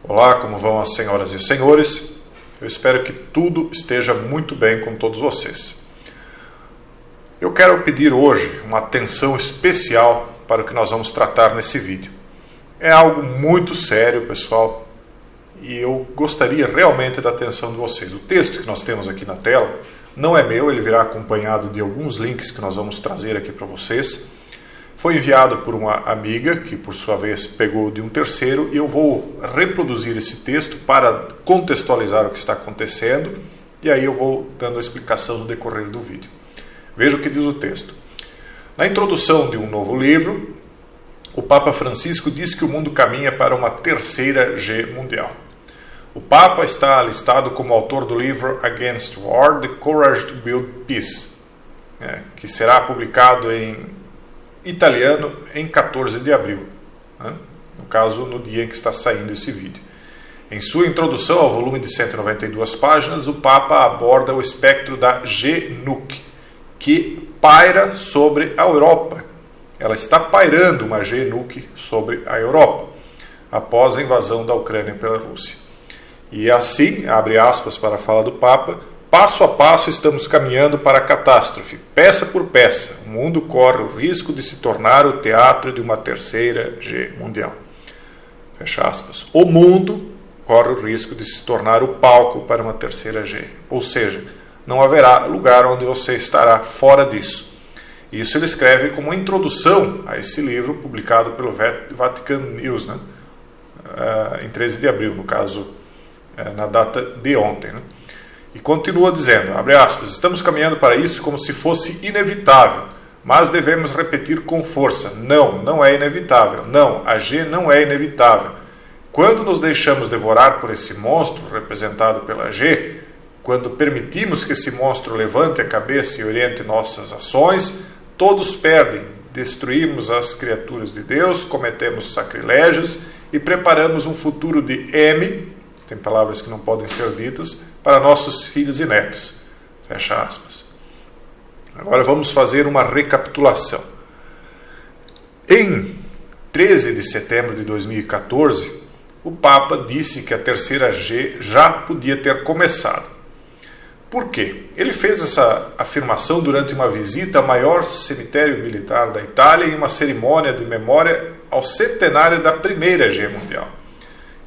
Olá, como vão as senhoras e os senhores? Eu espero que tudo esteja muito bem com todos vocês. Eu quero pedir hoje uma atenção especial para o que nós vamos tratar nesse vídeo. É algo muito sério, pessoal, e eu gostaria realmente da atenção de vocês. O texto que nós temos aqui na tela não é meu, ele virá acompanhado de alguns links que nós vamos trazer aqui para vocês. Foi enviado por uma amiga, que por sua vez pegou de um terceiro, e eu vou reproduzir esse texto para contextualizar o que está acontecendo, e aí eu vou dando a explicação no decorrer do vídeo. Veja o que diz o texto. Na introdução de um novo livro, o Papa Francisco diz que o mundo caminha para uma terceira G mundial. O Papa está listado como autor do livro Against War, The Courage to Build Peace, que será publicado em italiano em 14 de abril, no caso no dia em que está saindo esse vídeo. Em sua introdução ao volume de 192 páginas, o Papa aborda o espectro da GNUC, que paira sobre a Europa. Ela está pairando uma GNUC sobre a Europa, após a invasão da Ucrânia pela Rússia. E assim, abre aspas para a fala do Papa, passo a passo estamos caminhando para a catástrofe, peça por peça. O mundo corre o risco de se tornar o teatro de uma terceira G mundial. Fecha aspas. O mundo corre o risco de se tornar o palco para uma terceira G. Ou seja, não haverá lugar onde você estará fora disso. Isso ele escreve como introdução a esse livro publicado pelo Vatican News, em 13 de abril, no caso, na data de ontem. E continua dizendo, abre aspas, estamos caminhando para isso como se fosse inevitável, mas devemos repetir com força, não é inevitável, não, a G não é inevitável. Quando nos deixamos devorar por esse monstro representado pela G, quando permitimos que esse monstro levante a cabeça e oriente nossas ações, todos perdem, destruímos as criaturas de Deus, cometemos sacrilégios e preparamos um futuro de M, tem palavras que não podem ser ditas, para nossos filhos e netos. Fecha aspas. Agora vamos fazer uma recapitulação. Em 13 de setembro de 2014, o Papa disse que a terceira G já podia ter começado. Por quê? Ele fez essa afirmação durante uma visita ao maior cemitério militar da Itália em uma cerimônia de memória ao centenário da primeira G mundial.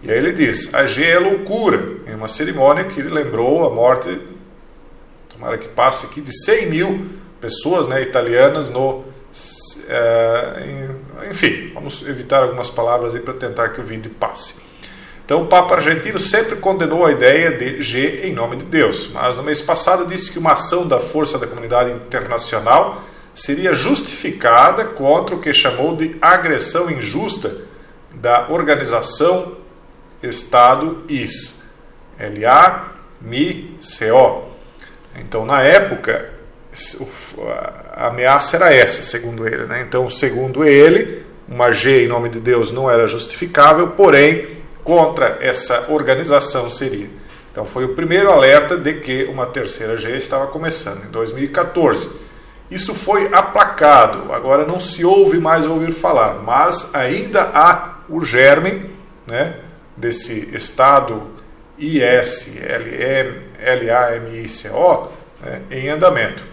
E aí ele diz, a G é loucura, em uma cerimônia que ele lembrou a morte, tomara que passe aqui, de 100 mil pessoas italianas enfim, vamos evitar algumas palavras aí para tentar que o vídeo passe. Então o Papa argentino sempre condenou a ideia de G em nome de Deus, mas no mês passado disse que uma ação da força da comunidade internacional seria justificada contra o que chamou de agressão injusta da organização Estado IS, LAMICO. Então, na época, a ameaça era essa, segundo ele. Então, segundo ele, uma G em nome de Deus não era justificável, porém, contra essa organização seria. Então, foi o primeiro alerta de que uma terceira G estava começando, em 2014. Isso foi aplacado, agora não se ouve mais ouvir falar, mas ainda há o germe, desse Estado IS-LAMICO em andamento.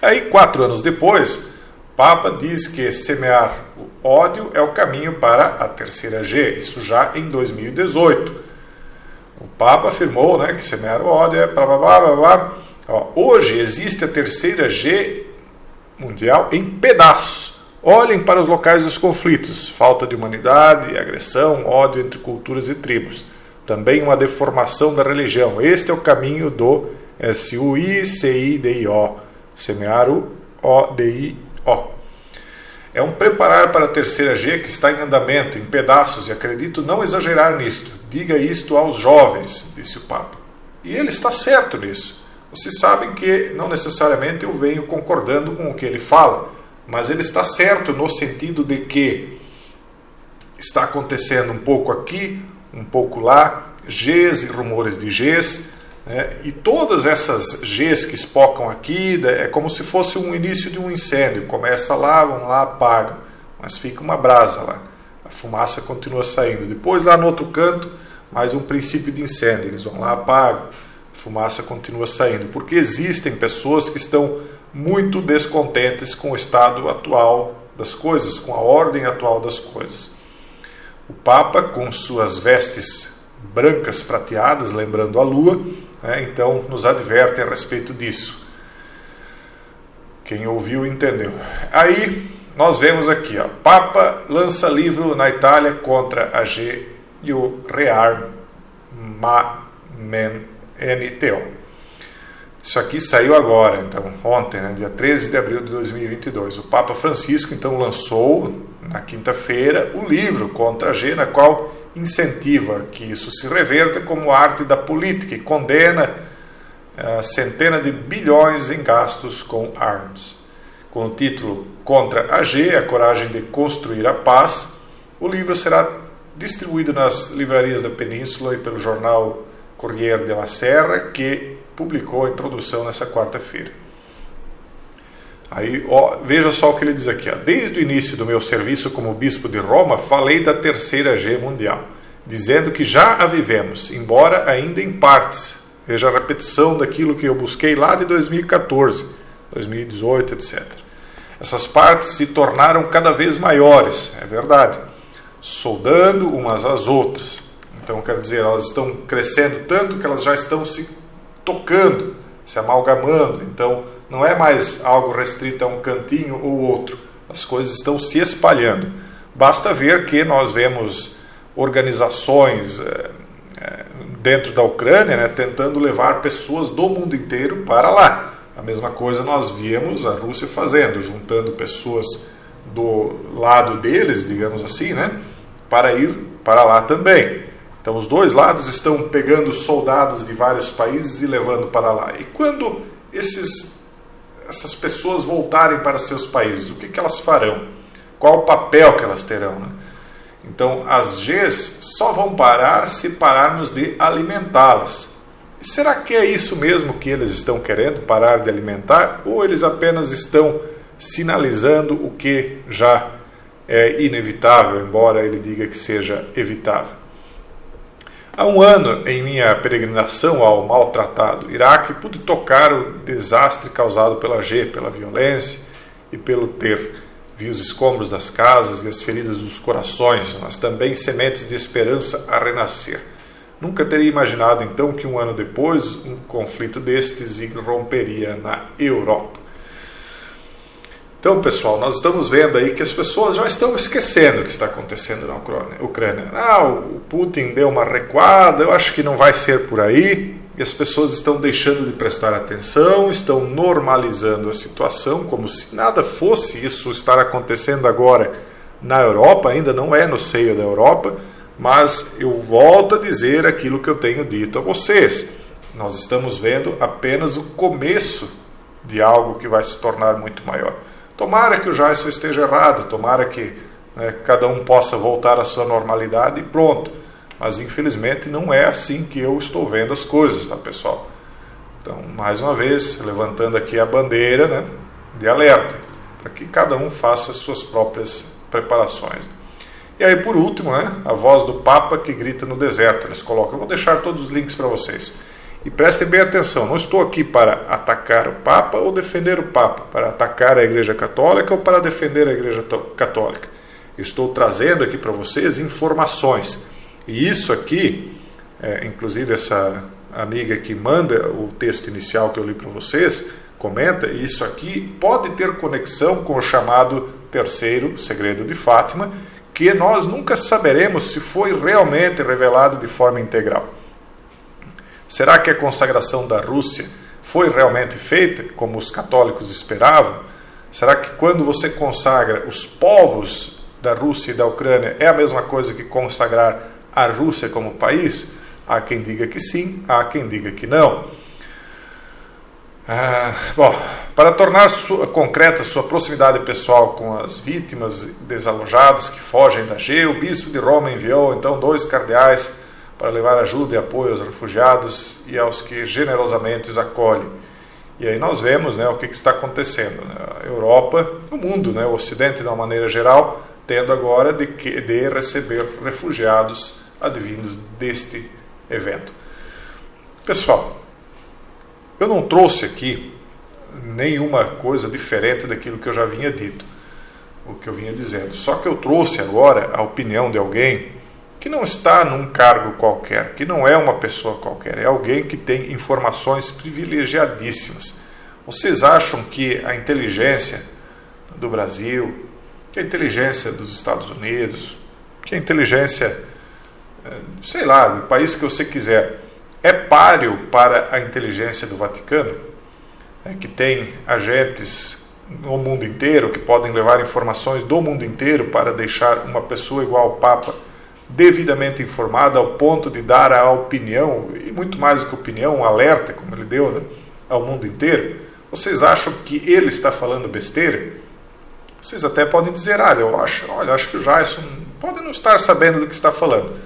Aí, 4 anos depois, o Papa diz que semear o ódio é o caminho para a terceira G, isso já em 2018. O Papa afirmou que semear o ódio é blá blá blá blá. Hoje existe a terceira G mundial em pedaços. Olhem para os locais dos conflitos, falta de humanidade, agressão, ódio entre culturas e tribos. Também uma deformação da religião. Este é o caminho do SUICIDIO, semear o ODIO. É um preparar para a terceira G que está em andamento, em pedaços, e acredito não exagerar nisto. Diga isto aos jovens, disse o Papa. E ele está certo nisso. Vocês sabem que não necessariamente eu venho concordando com o que ele fala, mas ele está certo no sentido de que está acontecendo um pouco aqui, um pouco lá, Gs e rumores de Gs, e todas essas Gs que espocam aqui, é como se fosse um início de um incêndio, começa lá, vão lá, apagam, mas fica uma brasa lá, a fumaça continua saindo. Depois lá no outro canto mais um princípio de incêndio. Eles vão lá, apagam, a fumaça continua saindo, porque existem pessoas que estão muito descontentes com o estado atual das coisas, com a ordem atual das coisas. O Papa, com suas vestes brancas prateadas, lembrando a lua, então nos adverte a respeito disso. Quem ouviu entendeu. Aí nós vemos aqui, Papa lança livro na Itália contra a AG e o Rearmamento. Isso aqui saiu agora, então, ontem, dia 13 de abril de 2022. O Papa Francisco, então, lançou, na quinta-feira, o livro contra a AG, na qual incentiva que isso se reverta como arte da política e condena centenas de bilhões em gastos com armas. Com o título Contra a AG, a coragem de construir a paz, o livro será distribuído nas livrarias da Península e pelo jornal Corriere della Sera, que publicou a introdução nessa quarta-feira. Aí, veja só o que ele diz aqui. Desde o início do meu serviço como bispo de Roma, falei da terceira G mundial, dizendo que já a vivemos, embora ainda em partes. Veja a repetição daquilo que eu busquei lá de 2014, 2018, etc. Essas partes se tornaram cada vez maiores, é verdade, soldando umas às outras. Então, quer dizer, elas estão crescendo tanto que elas já estão se tocando, se amalgamando. Então, não é mais algo restrito a um cantinho ou outro. As coisas estão se espalhando. Basta ver que nós vemos organizações dentro da Ucrânia, tentando levar pessoas do mundo inteiro para lá. A mesma coisa nós víamos a Rússia fazendo, juntando pessoas do lado deles, digamos assim, para ir para lá também. Então os dois lados estão pegando soldados de vários países e levando para lá. E quando essas pessoas voltarem para seus países, o que elas farão? Qual o papel que elas terão? Então as Gs só vão parar se pararmos de alimentá-las. E será que é isso mesmo que eles estão querendo, parar de alimentar? Ou eles apenas estão sinalizando o que já é inevitável, embora ele diga que seja evitável? Há um ano, em minha peregrinação ao maltratado Iraque, pude tocar o desastre causado pela G, pela violência e pelo ter. Vi os escombros das casas e as feridas dos corações, mas também sementes de esperança a renascer. Nunca teria imaginado, então, que um ano depois um conflito destes irromperia na Europa. Então, pessoal, nós estamos vendo aí que as pessoas já estão esquecendo o que está acontecendo na Ucrânia. O Putin deu uma recuada, eu acho que não vai ser por aí. E as pessoas estão deixando de prestar atenção, estão normalizando a situação, como se nada fosse isso estar acontecendo agora na Europa, ainda não é no seio da Europa, mas eu volto a dizer aquilo que eu tenho dito a vocês. Nós estamos vendo apenas o começo de algo que vai se tornar muito maior. Tomara que o Jason esteja errado, tomara que cada um possa voltar à sua normalidade e pronto. Mas infelizmente não é assim que eu estou vendo as coisas, tá, pessoal? Então, mais uma vez, levantando aqui a bandeira de alerta, para que cada um faça as suas próprias preparações. E aí, por último, a voz do Papa que grita no deserto. Eles colocam, eu vou deixar todos os links para vocês. E prestem bem atenção, não estou aqui para atacar o Papa ou defender o Papa, para atacar a Igreja Católica ou para defender a Igreja Católica. Eu estou trazendo aqui para vocês informações. E isso aqui, inclusive essa amiga que manda o texto inicial que eu li para vocês, comenta, isso aqui pode ter conexão com o chamado terceiro segredo de Fátima, que nós nunca saberemos se foi realmente revelado de forma integral. Será que a consagração da Rússia foi realmente feita, como os católicos esperavam? Será que quando você consagra os povos da Rússia e da Ucrânia é a mesma coisa que consagrar a Rússia como país? Há quem diga que sim, há quem diga que não. Para tornar concreta sua proximidade pessoal com as vítimas desalojados que fogem da G, o bispo de Roma enviou então 2 cardeais para levar ajuda e apoio aos refugiados e aos que generosamente os acolhem. E aí nós vemos o que está acontecendo. A Europa, o mundo, o Ocidente de uma maneira geral, tendo agora de receber refugiados advindos deste evento. Pessoal, eu não trouxe aqui nenhuma coisa diferente daquilo que eu já vinha dito, o que eu vinha dizendo. Só que eu trouxe agora a opinião de alguém que não está num cargo qualquer, que não é uma pessoa qualquer, é alguém que tem informações privilegiadíssimas. Vocês acham que a inteligência do Brasil, que a inteligência dos Estados Unidos, que a inteligência, sei lá, do país que você quiser, é páreo para a inteligência do Vaticano, que tem agentes no mundo inteiro, que podem levar informações do mundo inteiro para deixar uma pessoa igual ao Papa devidamente informada ao ponto de dar a opinião, e muito mais do que opinião, um alerta, como ele deu, né, ao mundo inteiro. Vocês acham que ele está falando besteira? Vocês até podem dizer, eu acho que o Jaison pode não estar sabendo do que está falando.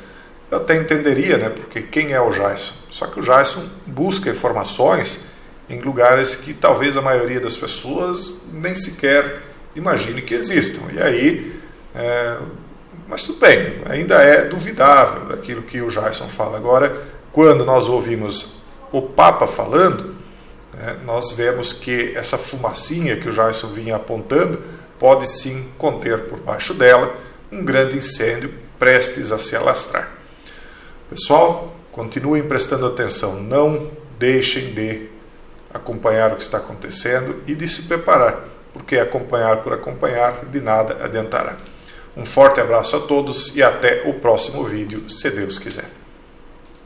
Eu até entenderia, né, porque quem é o Jaison? Só que o Jaison busca informações em lugares que talvez a maioria das pessoas nem sequer imagine que existam. E aí, mas tudo bem, ainda é duvidável aquilo que o Jaison fala. Agora, quando nós ouvimos o Papa falando, nós vemos que essa fumacinha que o Jaison vinha apontando pode sim conter por baixo dela um grande incêndio prestes a se alastrar. Pessoal, continuem prestando atenção, não deixem de acompanhar o que está acontecendo e de se preparar, porque acompanhar por acompanhar de nada adiantará. Um forte abraço a todos e até o próximo vídeo, se Deus quiser.